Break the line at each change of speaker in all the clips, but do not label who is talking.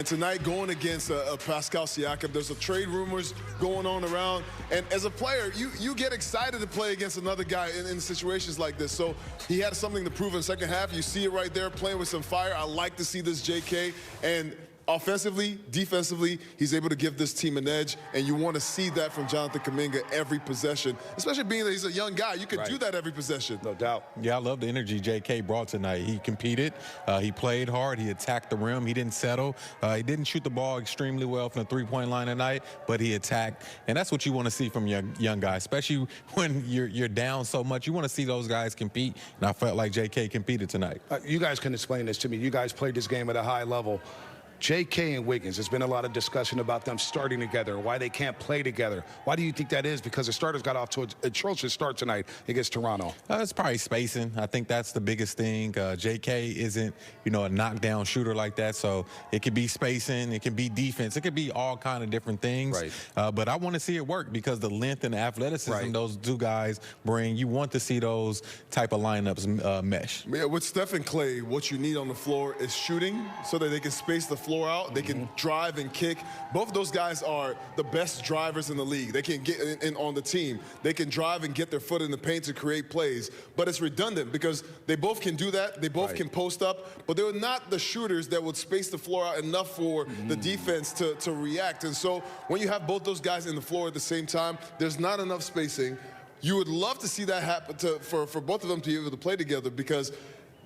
Tonight, going against Pascal Siakam, there's a trade rumors going on around. And as a player, you get excited to play against another guy in situations like this. So he had something to prove in the second half. You see it right there, playing with some fire. I like to see this JK. And offensively, defensively, he's able to give this team an edge, and you want to see that from Jonathan Kuminga every possession, especially being that he's a young guy. You can do that every possession.
No doubt.
Yeah, I love the energy JK brought tonight. He competed. He played hard. He attacked the rim. He didn't settle. He didn't shoot the ball extremely well from the three-point line tonight, but he attacked. And that's what you want to see from young guys, especially when you're down so much. You want to see those guys compete, and I felt like JK competed tonight.
You guys can explain this to me. You guys played this game at a high level. JK and Wiggins, there's been a lot of discussion about them starting together, why they can't play together. Why do you think that is? Because the starters got off to an atrocious start tonight against Toronto.
It's probably spacing. I think that's the biggest thing. JK isn't, a knockdown shooter like that, so it could be spacing, it can be defense, it could be all kind of different things.
Right.
But I want to see it work because the length and the athleticism those two guys bring, you want to see those type of lineups mesh.
Yeah, with Steph and Clay, what you need on the floor is shooting so that they can space the floor out. They can drive and kick. Both of those guys are the best drivers in the league. They can get in on the team. They can drive and get their foot in the paint to create plays. But it's redundant because they both can do that. They both can post up. But they're not the shooters that would space the floor out enough for the defense to react. And so when you have both those guys in the floor at the same time, there's not enough spacing. You would love to see that happen for both of them to be able to play together because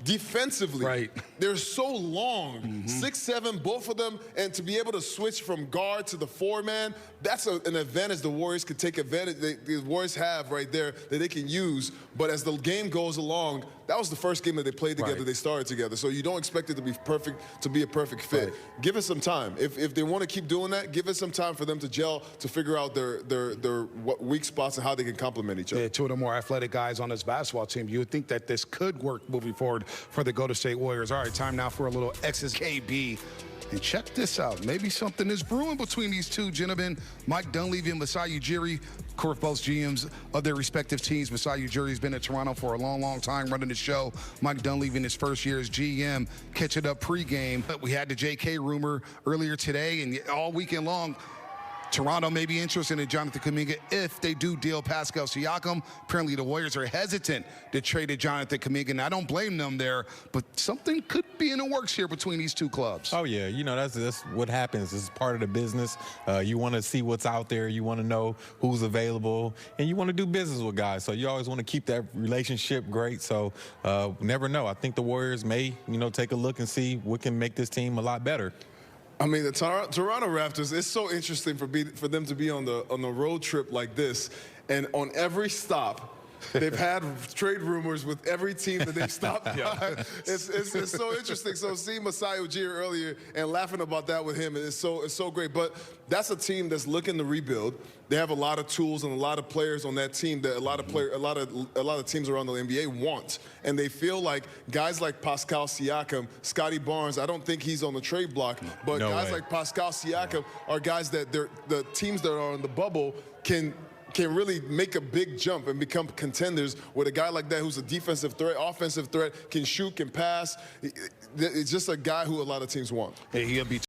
defensively, they're so long, 6'7", both of them, and to be able to switch from guard to the four-man, that's an advantage the Warriors could take advantage. The Warriors have right there that they can use. But as the game goes along, that was the first game that they played together. They started together, so you don't expect it to be perfect, to be a perfect fit. Give it some time. If they want to keep doing that, give it some time for them to gel, to figure out their weak spots and how they can complement each other.
Yeah, two of the more athletic guys on this basketball team. You would think that this could work moving forward for the Golden State Warriors. All right, time now for a little XSKB. And check this out. Maybe something is brewing between these two gentlemen, Mike Dunleavy and Masai Ujiri, of course, both GMs of their respective teams. Masai Ujiri's been at Toronto for a long, long time running the show. Mike Dunleavy in his first year as GM, catching up pregame. But we had the JK rumor earlier today, and all weekend long, Toronto may be interested in Jonathan Kuminga if they do deal Pascal Siakam. Apparently, the Warriors are hesitant to trade Jonathan Kuminga, and I don't blame them there, but something could be in the works here between these two clubs.
Oh, yeah. That's what happens. This is part of the business. You want to see what's out there. You want to know who's available, and you want to do business with guys. So you always want to keep that relationship great. So never know. I think the Warriors may, take a look and see what can make this team a lot better.
I mean, the Toronto Raptors, it's so interesting for them to be on the road trip like this, and on every stop, they've had trade rumors with every team that they've stopped by. It's so interesting. So seeing Masai Ujiri earlier and laughing about that with him is so great. But that's a team that's looking to rebuild. They have a lot of tools and a lot of players on that team that a lot of teams around the NBA want, and they feel like guys like Pascal Siakam, Scotty Barnes. I don't think he's on the trade block, but guys like Pascal Siakam are guys that the teams that are on the bubble can really make a big jump and become contenders with a guy like that who's a defensive threat, offensive threat, can shoot, can pass. It's just a guy who a lot of teams want.
Hey, he'll be